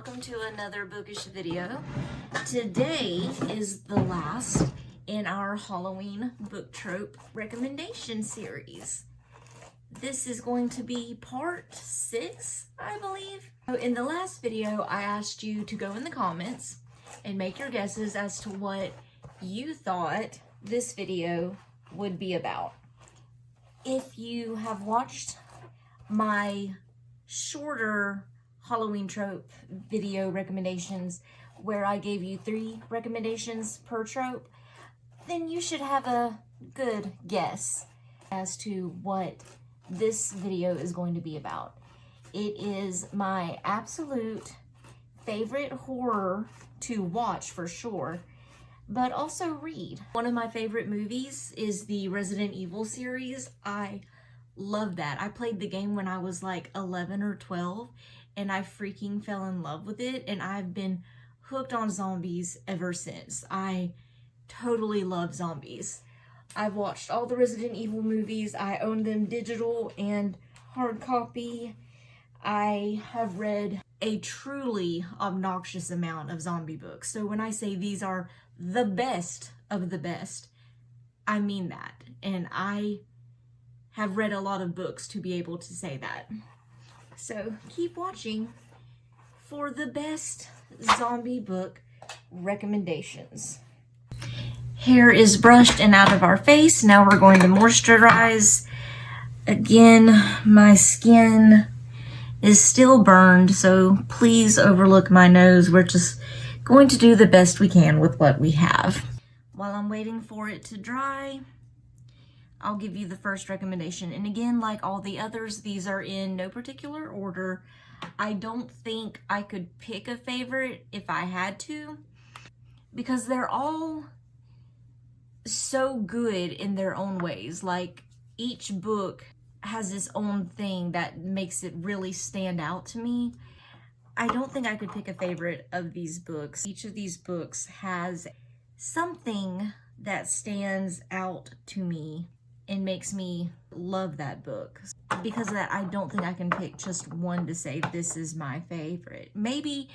welcome to another bookish video. Today is the last in our Halloween book trope recommendation series. This is going to be part 6, I believe. So in the last video, I asked you to go in the comments and make your guesses as to what you thought this video would be about. If you have watched my shorter Halloween trope video recommendations where I gave you 3 recommendations per trope, then you should have a good guess as to what this video is going to be about. It is my absolute favorite horror to watch for sure, but also read. One of my favorite movies is the Resident Evil series. I love that. I played the game when I was like 11 or 12 and I freaking fell in love with it, and I've been hooked on zombies ever since. I totally love zombies. I've watched all the Resident Evil movies. I own them digital and hard copy. I have read a truly obnoxious amount of zombie books. So when I say these are the best of the best, I mean that. And I have read a lot of books to be able to say that. So keep watching for the best zombie book recommendations. Hair is brushed and out of our face. Now we're going to moisturize. Again, my skin is still burned, so please overlook my nose. We're just going to do the best we can with what we have. While I'm waiting for it to dry, I'll give you the first recommendation. And again, like all the others, these are in no particular order. I don't think I could pick a favorite if I had to, because they're all so good in their own ways. Like, each book has its own thing that makes it really stand out to me. I don't think I could pick a favorite of these books. Each of these books has something that stands out to me and makes me love that book. Because of that, I don't think I can pick just one to say this is my favorite. Maybe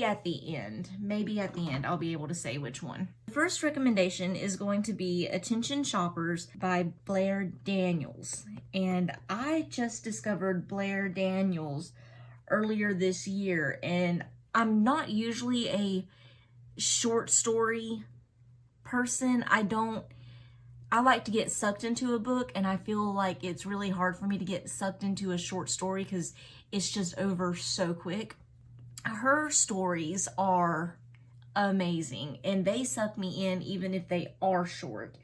at the end. Maybe at the end I'll be able to say which one. The first recommendation is going to be Attention Shoppers by Blair Daniels. And I just discovered Blair Daniels earlier this year, and I'm not usually a short story person. I like to get sucked into a book, and I feel like it's really hard for me to get sucked into a short story because it's just over so quick. Her stories are amazing, and they suck me in even if they are short.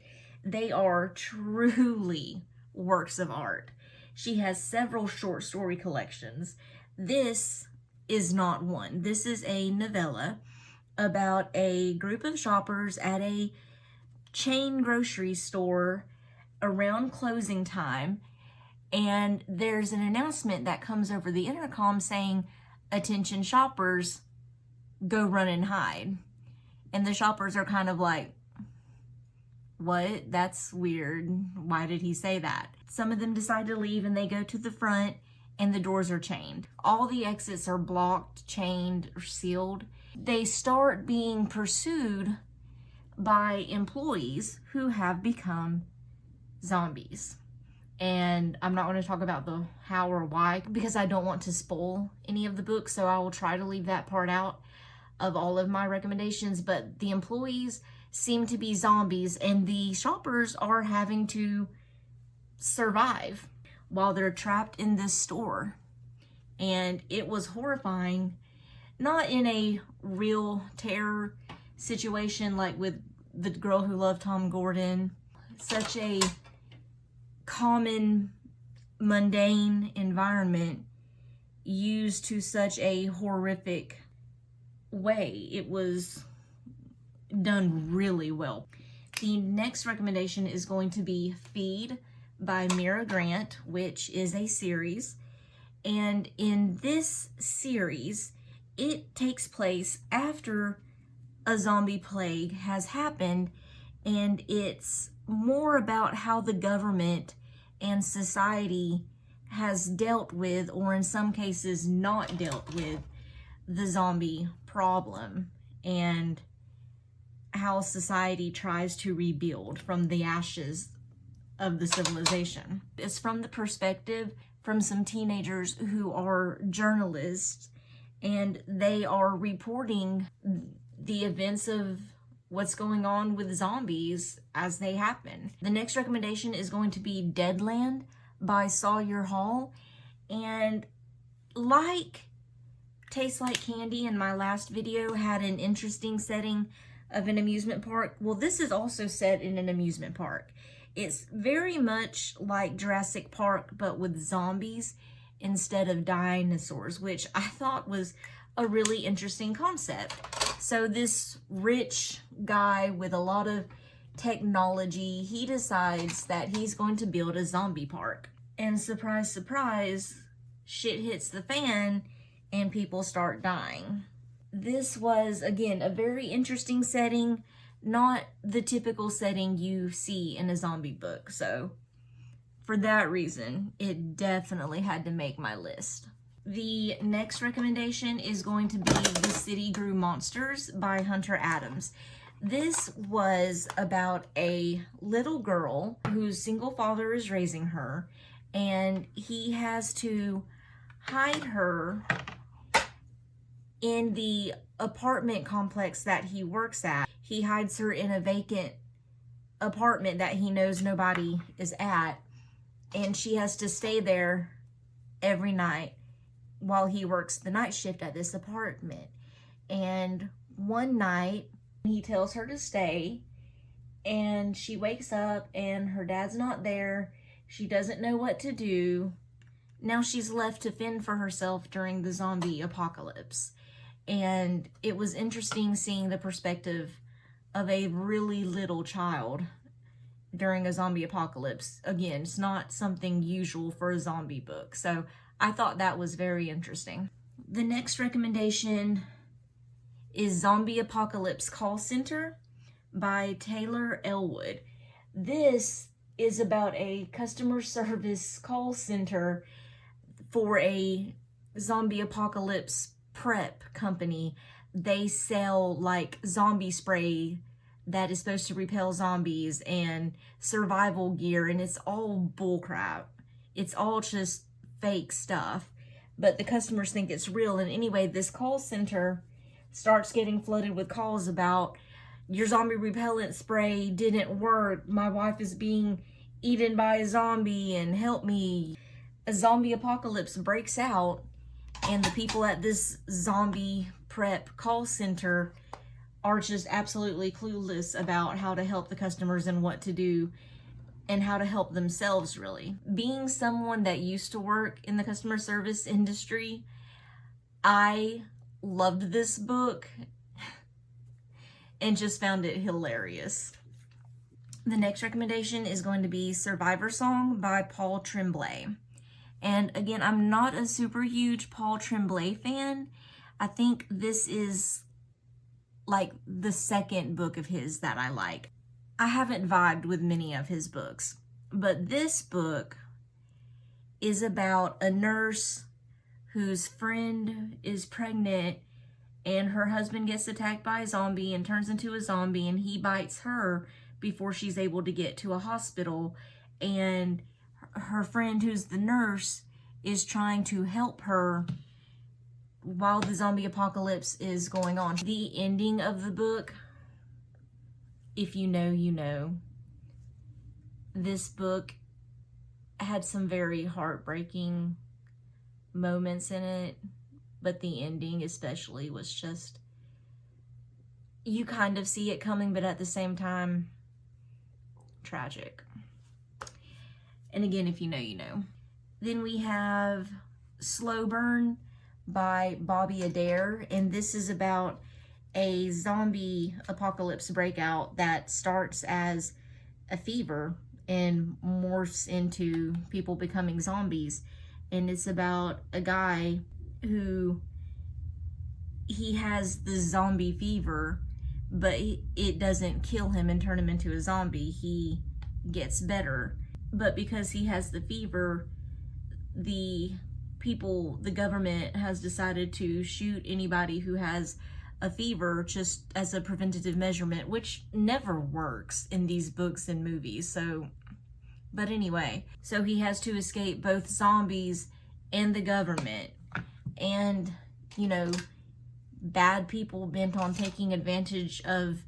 They are truly works of art. She has several short story collections. This is not one. This is a novella about a group of shoppers at a chain grocery store around closing time, and there's an announcement that comes over the intercom saying, "Attention shoppers, go run and hide." And the shoppers are kind of like, what? That's weird. Why did he say that? Some of them decide to leave, and they go to the front, and the doors are chained. All the exits are blocked, chained, or sealed. They start being pursued by employees who have become zombies. And I'm not going to talk about the how or why because I don't want to spoil any of the books, so I will try to leave that part out of all of my recommendations. But the employees seem to be zombies, and the shoppers are having to survive while they're trapped in this store. And it was horrifying, not in a real terror situation like with The Girl Who Loved Tom Gordon. Such a common, mundane environment used to such a horrific way. It was done really well. The next recommendation is going to be Feed by Mira Grant, which is a series. And in this series, it takes place after a zombie plague has happened, and it's more about how the government and society has dealt with, or in some cases not dealt with, the zombie problem and how society tries to rebuild from the ashes of the civilization. It's from the perspective from some teenagers who are journalists, and they are reporting the events of what's going on with zombies as they happen. The next recommendation is going to be Deadland by Sawyer Hall. And like Tastes Like Candy in my last video had an interesting setting of an amusement park, well, this is also set in an amusement park. It's very much like Jurassic Park, but with zombies instead of dinosaurs, which I thought was a really interesting concept. So this rich guy with a lot of technology, he decides that he's going to build a zombie park. And surprise, surprise, shit hits the fan and people start dying. This was, again, a very interesting setting, not the typical setting you see in a zombie book. So for that reason, it definitely had to make my list. The next recommendation is going to be The City Grew Monsters by Hunter Adams. This was about a little girl whose single father is raising her, and he has to hide her in the apartment complex that he works at. He hides her in a vacant apartment that he knows nobody is at, and she has to stay there every night while he works the night shift at this apartment. And one night he tells her to stay, and she wakes up and her dad's not there. She doesn't know what to do. Now she's left to fend for herself during the zombie apocalypse. And it was interesting seeing the perspective of a really little child during a zombie apocalypse. Again, it's not something usual for a zombie book. So I thought that was very interesting. The next recommendation is Zombie Apocalypse Call Center by Taylor Elwood. This is about a customer service call center for a zombie apocalypse prep company. They sell like zombie spray that is supposed to repel zombies and survival gear, and it's all bullcrap. It's all just fake stuff, but the customers think it's real. And anyway, this call center starts getting flooded with calls about, your zombie repellent spray didn't work, my wife is being eaten by a zombie, and help me. A zombie apocalypse breaks out, and the people at this zombie prep call center are just absolutely clueless about how to help the customers and what to do and how to help themselves, really. Being someone that used to work in the customer service industry, I loved this book and just found it hilarious. The next recommendation is going to be Survivor Song by Paul Tremblay. And again, I'm not a super huge Paul Tremblay fan. I think this is like the second book of his that I like. I haven't vibed with many of his books, but this book is about a nurse whose friend is pregnant, and her husband gets attacked by a zombie and turns into a zombie, and he bites her before she's able to get to a hospital. And her friend, who's the nurse, is trying to help her while the zombie apocalypse is going on. The ending of the book, if you know, you know. This book had some very heartbreaking moments in it, but the ending especially was just, you kind of see it coming, but at the same time, tragic. And again, if you know, you know. Then we have Slow Burn by Bobby Adair, and this is about a zombie apocalypse breakout that starts as a fever and morphs into people becoming zombies. And it's about a guy who, he has the zombie fever, but it doesn't kill him and turn him into a zombie. He gets better. But because he has the fever, the the government has decided to shoot anybody who has a fever just as a preventative measurement, which never works in these books and movies. So, but anyway, so he has to escape both zombies and the government, and, you know, bad people bent on taking advantage of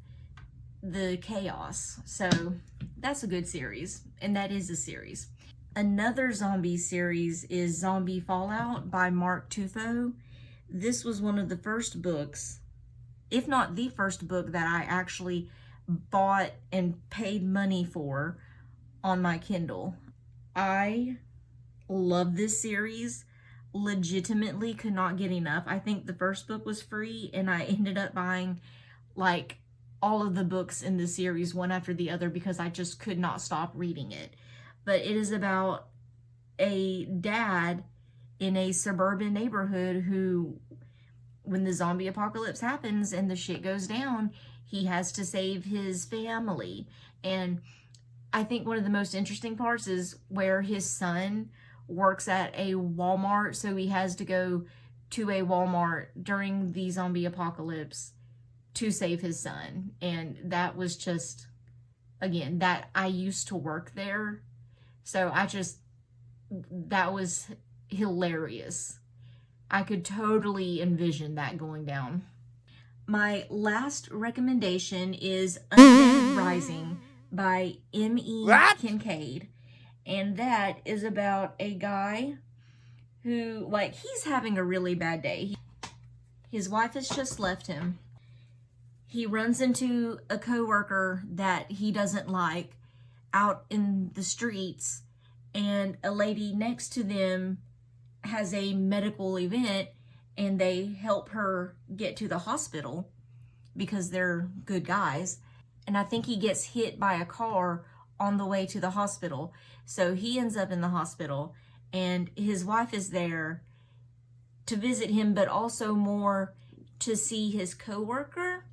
the chaos. So that's a good series, and that is a series. Another zombie series is Zombie Fallout by Mark Tufo. This was one of the first books, if not the first book, that I actually bought and paid money for on my Kindle. I love this series. Legitimately could not get enough. I think the first book was free, and I ended up buying like all of the books in the series one after the other because I just could not stop reading it. But it is about a dad in a suburban neighborhood who, when the zombie apocalypse happens and the shit goes down, he has to save his family. And I think one of the most interesting parts is where his son works at a Walmart, so he has to go to a Walmart during the zombie apocalypse to save his son. And that was just, again, that I used to work there, so that was hilarious. I could totally envision that going down. My last recommendation is Undead Rising by M.E. Kincaid. And that is about a guy who, like, he's having a really bad day. His wife has just left him. He runs into a coworker that he doesn't like out in the streets, and a lady next to them has a medical event, and they help her get to the hospital because they're good guys. And I think he gets hit by a car on the way to the hospital. So he ends up in the hospital, and his wife is there to visit him, but also more to see his coworker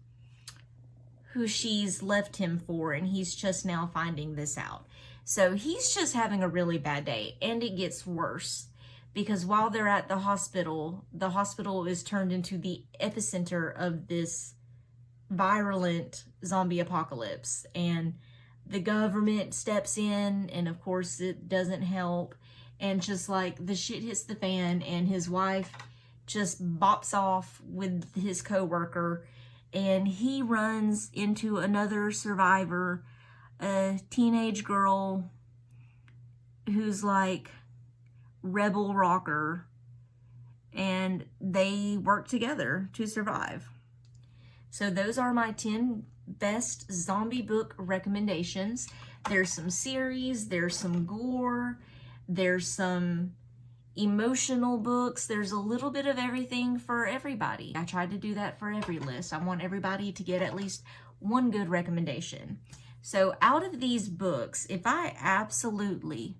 who she's left him for, and he's just now finding this out. So he's just having a really bad day, and it gets worse because while they're at the hospital is turned into the epicenter of this virulent zombie apocalypse, and the government steps in, and of course it doesn't help, and just like the shit hits the fan, and his wife just bops off with his coworker, and he runs into another survivor, a teenage girl who's like rebel rocker, and they work together to survive. So those are my 10 best zombie book recommendations. There's some series, there's some gore, there's some emotional books, there's a little bit of everything for everybody. I tried to do that for every list. I want everybody to get at least one good recommendation. So out of these books, if I absolutely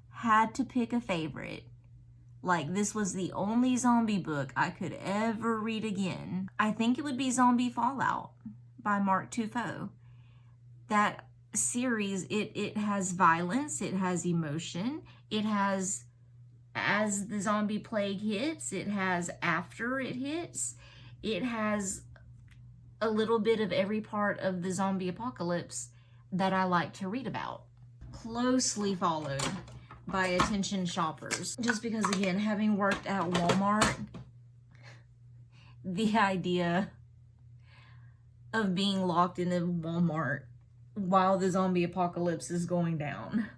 had to pick a favorite, like this was the only zombie book I could ever read again, I think it would be Zombie Fallout by Mark Tufo. That series, it has violence, it has emotion, it has as the zombie plague hits, it has after it hits, it has a little bit of every part of the zombie apocalypse that I like to read about. Closely followed by attention shoppers. Just because, again, having worked at Walmart, the idea of being locked in a Walmart while the zombie apocalypse is going down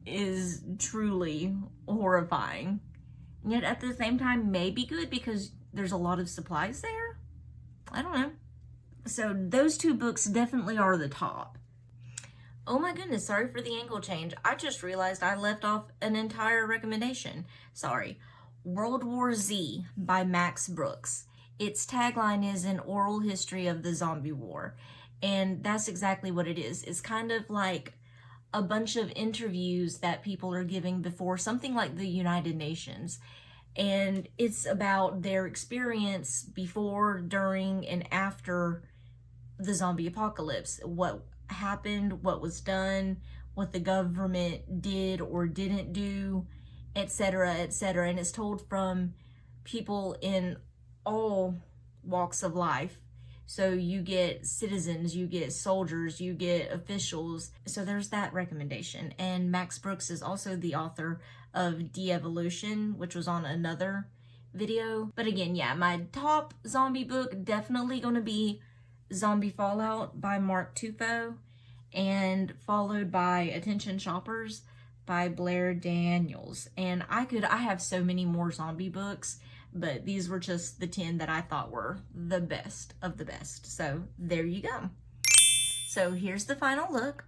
is truly horrifying. Yet at the same time, maybe good because there's a lot of supplies there. I don't know. So those two books definitely are the top. Oh my goodness, sorry for the angle change. I just realized I left off an entire recommendation. Sorry. World War Z by Max Brooks. Its tagline is an oral history of the zombie war. And that's exactly what it is. It's kind of like a bunch of interviews that people are giving before something like the United Nations. And it's about their experience before, during, and after the zombie apocalypse. What happened, what was done, what the government did or didn't do, etc., etc. And it's told from people in all walks of life. So you get citizens, you get soldiers, you get officials. So there's that recommendation. And Max Brooks is also the author of De-Evolution, which was on another video. But again, yeah, my top zombie book definitely going to be Zombie Fallout by Mark Tufo, and followed by Attention Shoppers by Blair Daniels. And I have so many more zombie books, but these were just the 10 that I thought were the best of the best. So there you go. So here's the final look.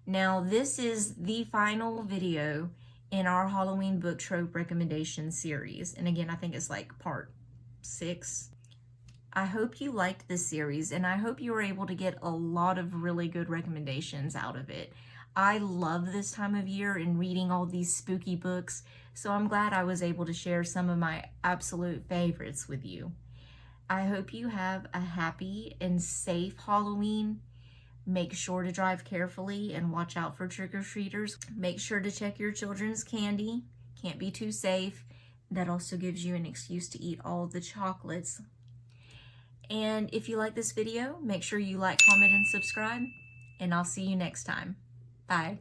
Now this is the final video in our Halloween book trope recommendation series. And again, I think it's like part 6. I hope you liked this series, and I hope you were able to get a lot of really good recommendations out of it. I love this time of year and reading all these spooky books, so I'm glad I was able to share some of my absolute favorites with you. I hope you have a happy and safe Halloween. Make sure to drive carefully and watch out for trick-or-treaters. Make sure to check your children's candy. Can't be too safe. That also gives you an excuse to eat all the chocolates. And if you like this video, make sure you like, comment, and subscribe. And I'll see you next time. Bye.